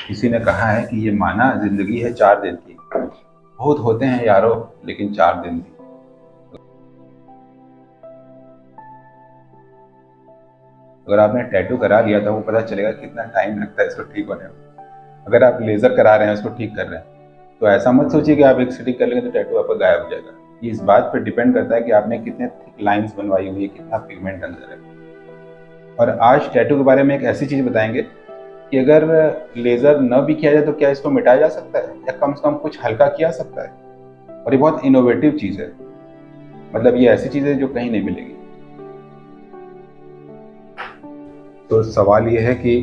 किसी ने कहा है कि ये माना जिंदगी है 4 दिन की। बहुत होते हैं यारो, लेकिन 4 दिन भी। अगर आपने टैटू करा लिया तो वो पता चलेगा कितना टाइम लगता है इसको ठीक होने में। अगर आप लेजर करा रहे हैं, उसको ठीक कर रहे हैं, तो ऐसा मत सोचिए कि आप एक सिटिंग कर लेंगे तो टैटू आपका गायब हो जाएगा। ये इस बात पर डिपेंड करता है कि आपने कितने थिक लाइंस बनवाई हुई है, कितना पिगमेंट अंदर है। और आज टैटू के बारे में एक ऐसी चीज बताएंगे कि अगर लेजर न भी किया जाए तो क्या इसको मिटाया जा सकता है, या कम से कम कुछ हल्का किया सकता है। और ये बहुत इनोवेटिव चीज है। मतलब ये ऐसी चीज है जो कहीं नहीं मिलेगी। तो सवाल ये है कि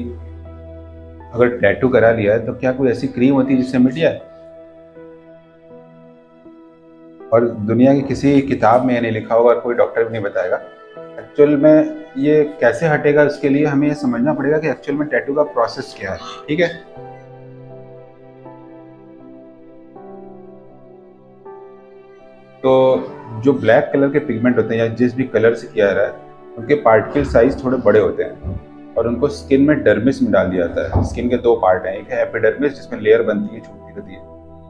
अगर टैटू करा लिया है तो क्या कोई ऐसी क्रीम होती है जिससे मिट जाए। और दुनिया की किसी किताब में ये नहीं लिखा होगा और कोई डॉक्टर भी नहीं बताएगा। एक्चुअल में ये कैसे हटेगा, उसके लिए हमें ये समझना पड़ेगा कि एक्चुअल में टैटू का प्रोसेस क्या है। ठीक है। तो जो ब्लैक कलर के पिगमेंट होते हैं या जिस भी कलर से किया जा रहा है, उनके पार्टिकल साइज थोड़े बड़े होते हैं और उनको स्किन में डर्मिस में डाल दिया जाता है। स्किन के दो पार्ट हैं, एक है एपिडर्मिस जिसमें लेयर बनती है, छूटती रहती है।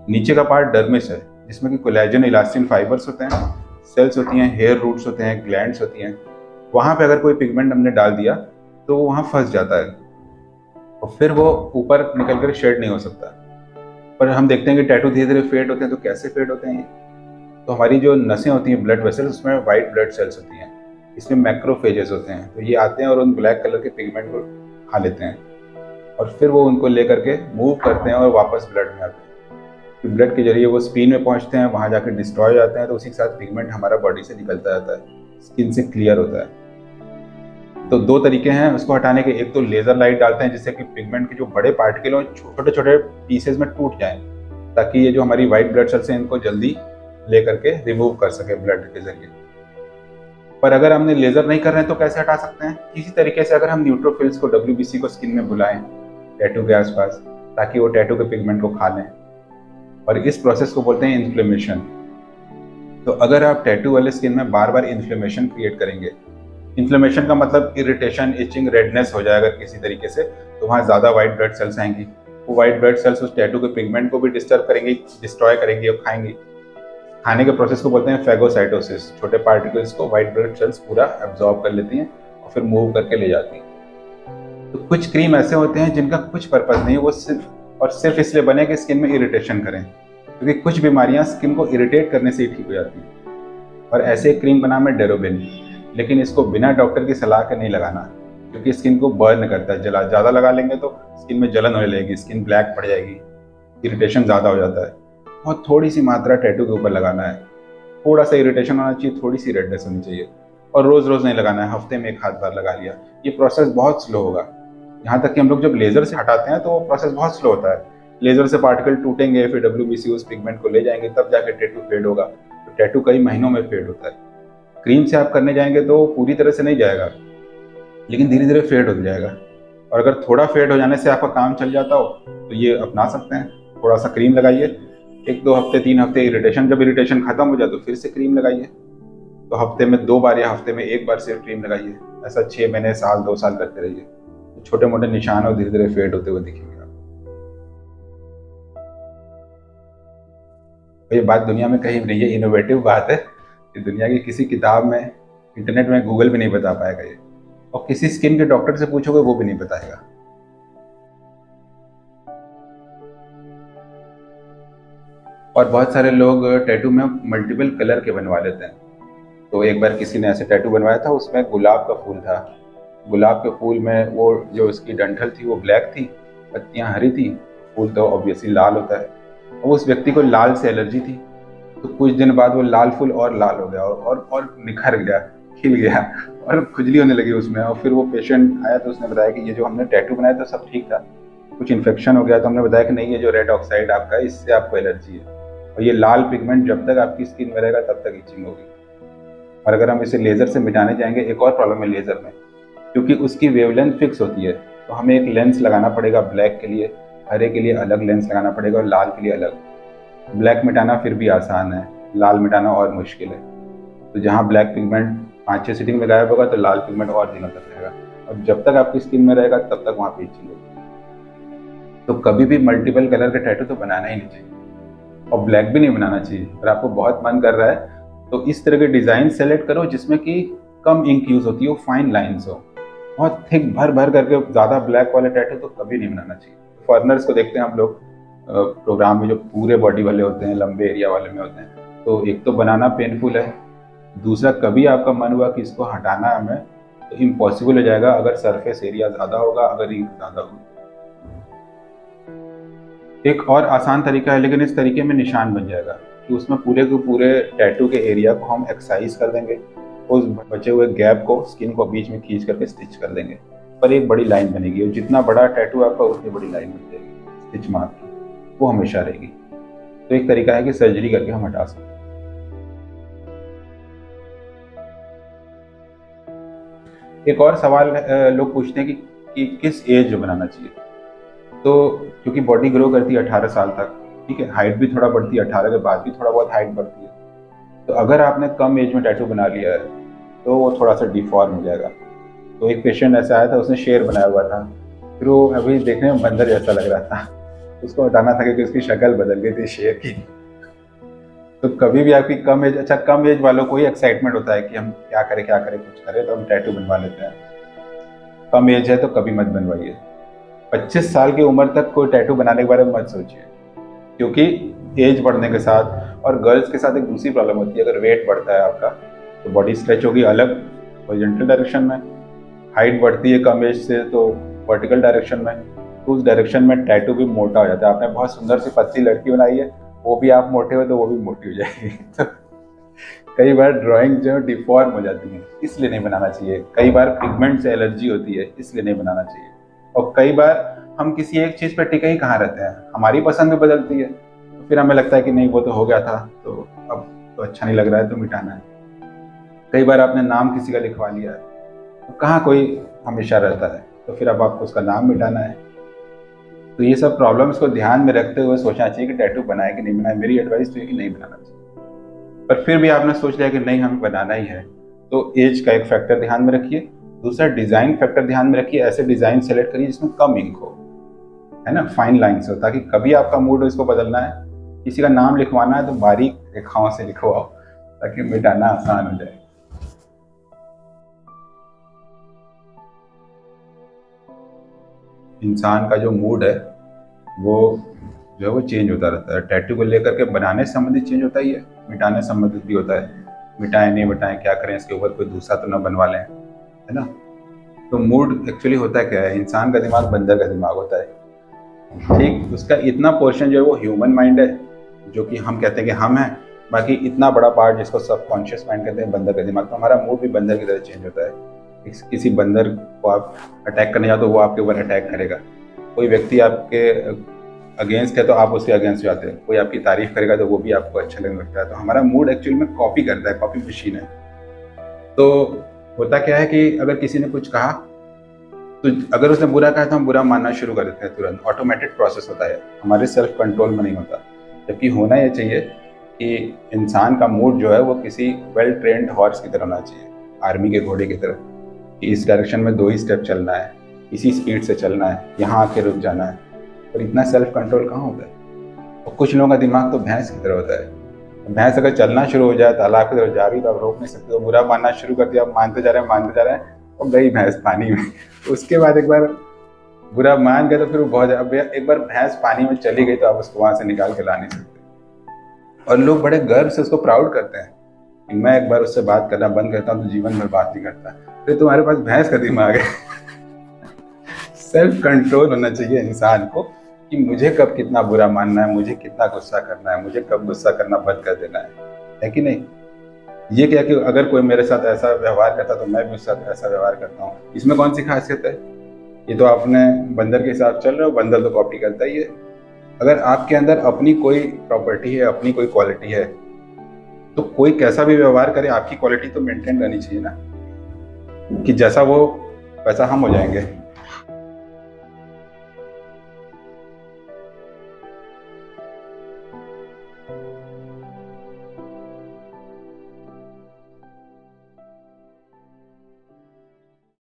नीचे का पार्ट डर्मिस है जिसमें कि कोलेजन इलास्टिन फाइबर्स होते हैं, सेल्स होती हैं, हेयर रूट्स होते हैं, ग्लैंड्स होती हैं। वहाँ पे अगर कोई पिगमेंट हमने डाल दिया तो वो वहाँ फंस जाता है और फिर वो ऊपर निकल कर शेड नहीं हो सकता। पर हम देखते हैं कि टैटू धीरे धीरे फेड होते हैं। तो कैसे फेड होते हैं? तो हमारी जो नसें होती हैं, ब्लड वेसल्स, उसमें वाइट ब्लड सेल्स होती हैं, इसमें मैक्रोफेजेस होते हैं। तो ये आते हैं और उन ब्लैक कलर के पिगमेंट को खा लेते हैं और फिर वो उनको लेकर के मूव करते हैं और वापस ब्लड में आते हैं। फिर ब्लड के जरिए वो स्प्लीन में पहुंचते हैं, वहां जाकर डिस्ट्रॉय हो जाते हैं। तो उसी के साथ पिगमेंट हमारा बॉडी से निकलता जाता है, स्किन से क्लियर होता है। तो दो तरीके हैं उसको हटाने के। एक तो लेजर लाइट डालते हैं जिससे कि पिगमेंट के जो बड़े पार्टिकल हो छोटे छोटे पीसेज में टूट जाएं, ताकि ये जो हमारी वाइट ब्लड सेल्स हैं इनको जल्दी लेकर के रिमूव कर सके ब्लड के जरिए। पर अगर हमने लेजर नहीं कर रहे हैं तो कैसे हटा सकते हैं? किसी तरीके से अगर हम न्यूट्रोफिल्स को, WBC को स्किन में बुलाएं टैटू के आसपास, ताकि वो टैटू के पिगमेंट को खा लें। और इस प्रोसेस को बोलते हैं इन्फ्लेमेशन। तो अगर आप टैटू वाले स्किन में बार बार इन्फ्लेमेशन क्रिएट करेंगे, इन्फ्लेमेशन का मतलब इरिटेशन, इचिंग, रेडनेस हो जाएगा किसी तरीके से, तो वहाँ ज़्यादा वाइट ब्लड सेल्स आएंगी। वो वाइट ब्लड सेल्स उस टैटू के पिगमेंट को भी डिस्टर्ब करेंगी, डिस्ट्रॉय करेंगी और खाएंगी। खाने के प्रोसेस को बोलते हैं फेगोसाइटोसिस। छोटे पार्टिकल्स को वाइट ब्लड सेल्स पूरा एब्जॉर्ब कर लेती हैं और फिर मूव करके ले जाती हैं। तो कुछ क्रीम ऐसे होते हैं जिनका कुछ पर्पज नहीं है, वो सिर्फ और सिर्फ इसलिए बने कि स्किन में इरिटेशन करें, क्योंकि कुछ बीमारियां स्किन को इरिटेट करने से ही ठीक हो जाती हैं। और ऐसे एक क्रीम का नाम है डेरोबिन। लेकिन इसको बिना डॉक्टर की सलाह के नहीं लगाना, क्योंकि स्किन को बर्न करता है। जला ज़्यादा लगा लेंगे तो स्किन में जलन होने लगेगी, स्किन ब्लैक पड़ जाएगी, इरिटेशन ज़्यादा हो जाता है। बहुत थोड़ी सी मात्रा टैटू के ऊपर लगाना है। थोड़ा सा इरिटेशन होना चाहिए, थोड़ी सी रेडनेस होनी चाहिए। और रोज रोज नहीं लगाना है, हफ्ते में एक आध बार लगा लिया। ये प्रोसेस बहुत स्लो होगा। यहाँ तक कि हम लोग जब लेजर से हटाते हैं तो वो प्रोसेस बहुत स्लो होता है। लेजर से पार्टिकल टूटेंगे, फिर WBC उस पिगमेंट को ले जाएंगे, तब जाके टैटू फेड होगा। तो टैटू कई महीनों में फेड होता है। क्रीम से आप करने जाएंगे तो पूरी तरह से नहीं जाएगा, लेकिन धीरे धीरे फेड हो जाएगा। और अगर थोड़ा फेड हो जाने से आपका काम चल जाता हो तो ये अपना सकते हैं। थोड़ा सा क्रीम लगाइए, 1-2 हफ्ते 3 हफ्ते इरिटेशन, जब इरिटेशन खत्म हो जाए तो फिर से क्रीम लगाइए। तो हफ्ते में 2 बार या हफ्ते में 1 बार सिर्फ क्रीम लगाइए। ऐसा 6 महीने, साल, 2 साल करते रहिए। तो छोटे मोटे निशान और धीरे धीरे फेड होते हुए दिखेंगे आप। तो ये बात दुनिया में कहीं नहीं है, इनोवेटिव बात है। ये दुनिया की किसी किताब में, इंटरनेट में, गूगल भी नहीं बता पाएगा ये। और किसी स्किन के डॉक्टर से पूछोगे वो भी नहीं बताएगा। और बहुत सारे लोग टैटू में मल्टीपल कलर के बनवा लेते हैं। तो एक बार किसी ने ऐसे टैटू बनवाया था, उसमें गुलाब का फूल था। गुलाब के फूल में वो जो उसकी डंठल थी वो ब्लैक थी, पत्तियां हरी थी, फूल तो ऑब्वियसली लाल होता है। और उस व्यक्ति को लाल से एलर्जी थी। तो कुछ दिन बाद वो लाल फूल और लाल हो गया और निखर गया, खिल गया और खुजली होने लगी उसमें। और फिर वो पेशेंट आया तो उसने बताया कि ये जो हमने टैटू बनाया था सब ठीक था, कुछ इन्फेक्शन हो गया। तो हमने बताया कि नहीं, ये जो रेड ऑक्साइड आपका है इससे आपको एलर्जी है। और ये लाल पिगमेंट जब तक आपकी स्किन में रहेगा तब तक इचिंग होगी। और अगर हम इसे लेजर से मिटाने जाएंगे, एक और प्रॉब्लम है लेजर में, क्योंकि उसकी वेवलेंथ फिक्स होती है। तो हमें एक लेंस लगाना पड़ेगा ब्लैक के लिए, हरे के लिए अलग लेंस लगाना पड़ेगा और लाल के लिए अलग। ब्लैक मिटाना फिर भी आसान है, लाल मिटाना और मुश्किल है। तो जहाँ ब्लैक पिगमेंट 5-6 सीटिंग में गायब होगा तो लाल पिगमेंट और दिनों तक रहेगा। और जब तक आपकी स्किन में रहेगा तब तक वहाँ पे इचिंग होगी। तो कभी भी मल्टीपल कलर का टैटू तो बनाना ही नहीं चाहिए, और ब्लैक भी नहीं बनाना चाहिए। अगर आपको बहुत मन कर रहा है तो इस तरह के डिज़ाइन सेलेक्ट करो जिसमें कि कम इंक यूज़ होती हो, फाइन लाइन्स हो। बहुत थिक भर भर करके ज़्यादा ब्लैक वाले टैटू तो कभी नहीं बनाना चाहिए। फॉरेनर्स को देखते हैं हम लोग प्रोग्राम में, जो पूरे बॉडी वाले होते हैं, लंबे एरिया वाले में होते हैं, तो एक तो बनाना पेनफुल है, दूसरा कभी आपका मन हुआ कि इसको हटाना है हमें तो इम्पॉसिबल हो जाएगा अगर सरफेस एरिया ज़्यादा होगा, अगर इंक ज़्यादा होगा। एक और आसान तरीका है, लेकिन इस तरीके में निशान बन जाएगा कि उसमें पूरे के पूरे टैटू के एरिया को हम एक्सरसाइज कर देंगे, उस बचे हुए गैप को स्किन को बीच में खींच करके स्टिच कर देंगे, पर एक बड़ी लाइन बनेगी, और जितना बड़ा टैटू आपका उतनी बड़ी लाइन बन जाएगी स्टिच मार्क की, वो हमेशा रहेगी। तो एक तरीका है कि सर्जरी करके हम हटा सकते हैं। एक और सवाल लोग पूछते हैं कि किस एज में बनाना चाहिए। तो क्योंकि बॉडी ग्रो करती है 18 साल तक, ठीक है, हाइट भी थोड़ा बढ़ती है, 18 के बाद भी थोड़ा बहुत हाइट बढ़ती है, तो अगर आपने कम एज में टैटू बना लिया है तो वो थोड़ा सा डिफॉर्म हो जाएगा। तो एक पेशेंट ऐसा आया था, उसने शेर बनाया हुआ था, फिर वो अभी देखने में बंदर जैसा लग रहा था, उसको हटाना था क्योंकि उसकी शक्ल बदल गई थी शेर की। तो कभी भी आपकी कम एज, अच्छा कम एज वालों को ही एक्साइटमेंट होता है कि हम क्या करें कुछ करें, तो हम टैटू बनवा लेते हैं। कम एज है तो कभी मत बनवाइए। 25 साल की उम्र तक कोई टैटू बनाने के बारे में मत सोचिए, क्योंकि एज बढ़ने के साथ और गर्ल्स के साथ एक दूसरी प्रॉब्लम होती है। अगर वेट बढ़ता है आपका तो बॉडी स्ट्रेच होगी अलग हॉरिजॉन्टल डायरेक्शन में, हाइट बढ़ती है कम एज से तो वर्टिकल डायरेक्शन में, तो उस डायरेक्शन में टैटू भी मोटा हो जाता है। आपने बहुत सुंदर सी पतली लड़की बनाई है, वो भी आप मोटे हो तो वो भी मोटी हो जाएगी। तो कई बार ड्राइंग जो है डिफॉर्म हो जाती है, इसलिए नहीं बनाना चाहिए। कई बार पिगमेंट से एलर्जी होती है, इसलिए नहीं बनाना चाहिए। और कई बार हम किसी एक चीज़ पर टिके ही कहाँ रहते हैं, हमारी पसंद भी बदलती है, तो फिर हमें लगता है कि नहीं वो तो हो गया था, तो अब तो अच्छा नहीं लग रहा है तो मिटाना है। कई बार आपने नाम किसी का लिखवा लिया है, तो कहाँ कोई हमेशा रहता है, तो फिर अब आपको उसका नाम मिटाना है। तो ये सब प्रॉब्लम्स को ध्यान में रखते हुए सोचना चाहिए कि टैटू बनाए कि नहीं बनाए। मेरी एडवाइस तो है कि नहीं बनाना चाहिए, पर फिर भी आपने सोच लिया कि नहीं हमें बनाना ही है, तो एज का एक फैक्टर ध्यान में रखिए। दूसरा डिज़ाइन फैक्टर ध्यान में रखिए, ऐसे डिज़ाइन सेलेक्ट करिए जिसमें कम इंक हो, है ना, फाइन लाइन्स हो, ताकि कभी आपका मूड हो इसको बदलना है, किसी का नाम लिखवाना है तो बारीक रेखाओं से लिखवाओ ताकि मिटाना आसान हो जाए। इंसान का जो मूड है वो जो है वो चेंज होता रहता है। टैटू को लेकर के बनाने से संबंधित चेंज होता ही है, मिटाने से संबंधित भी होता है। मिटाएं नहीं मिटाएं क्या करें, इसके ऊपर कोई दूसरा तो ना बनवा लें, है ना। तो मूड एक्चुअली होता क्या है, इंसान का दिमाग बंदर का दिमाग होता है, ठीक। उसका इतना पोर्शन जो है वो ह्यूमन माइंड है, जो कि हम कहते हैं कि हम हैं, बाकी इतना बड़ा पार्ट जिसको सबकॉन्शियस माइंड कहते हैं बंदर का दिमाग। तो हमारा मूड भी बंदर की तरह चेंज होता है। किसी बंदर को आप अटैक करने जाओ तो वो आपके ऊपर अटैक करेगा। कोई व्यक्ति आपके अगेंस्ट है तो आप उसके अगेंस्ट जाते हैं। कोई आपकी तारीफ करेगा तो वो भी आपको अच्छा लगने लगता है। तो हमारा मूड एक्चुअली में कॉपी करता है, कॉपी मशीन है। तो होता क्या है कि अगर किसी ने कुछ कहा तो अगर उसने बुरा कहा तो हम बुरा मानना शुरू कर देते हैं तुरंत। ऑटोमेटिक प्रोसेस होता है, हमारे सेल्फ कंट्रोल में नहीं होता। जबकि होना ये चाहिए कि इंसान का मूड जो है वो किसी वेल ट्रेंड हॉर्स की तरह होना चाहिए, आर्मी के घोड़े की तरह, कि इस डायरेक्शन में 2 ही स्टेप चलना है, इसी स्पीड से चलना है, यहाँ आके रुक जाना है। पर इतना सेल्फ कंट्रोल कहाँ होता है। और कुछ लोगों का दिमाग तो भैंस की तरह होता है। भैंस अगर चलना शुरू हो जाए, तालाब की तरफ जा रही तो आप रोक नहीं सकते, तो बुरा मानना शुरू कर दिया, आप मानते जा रहे हैं और गई भैंस पानी में। उसके बाद एक बार बुरा मान गए तो फिर वो बहुत, अब एक बार भैंस पानी में चली गई तो आप उसको वहां से निकाल के ला नहीं सकते। और लोग बड़े गर्व से उसको प्राउड करते हैं कि मैं एक बार उससे बात करना बंद करता हूँ तो जीवन भर बात नहीं करता। फिर तुम्हारे पास भैंस का दिमाग है। सेल्फ कंट्रोल होना चाहिए इंसान को कि मुझे कब कितना बुरा मानना है, मुझे कितना गुस्सा करना है, मुझे कब गुस्सा करना बंद कर देना है कि नहीं। ये क्या कि अगर कोई मेरे साथ ऐसा व्यवहार करता तो मैं भी उसके साथ ऐसा व्यवहार करता हूँ, इसमें कौन सी खासियत है। ये तो आपने बंदर के हिसाब चल रहे हो, बंदर तो कॉपी करता ही है। अगर आपके अंदर अपनी कोई प्रॉपर्टी है, अपनी कोई क्वालिटी है, तो कोई कैसा भी व्यवहार करे आपकी क्वालिटी तो मेंटेन रहनी चाहिए ना, कि जैसा वो वैसा हम हो जाएंगे।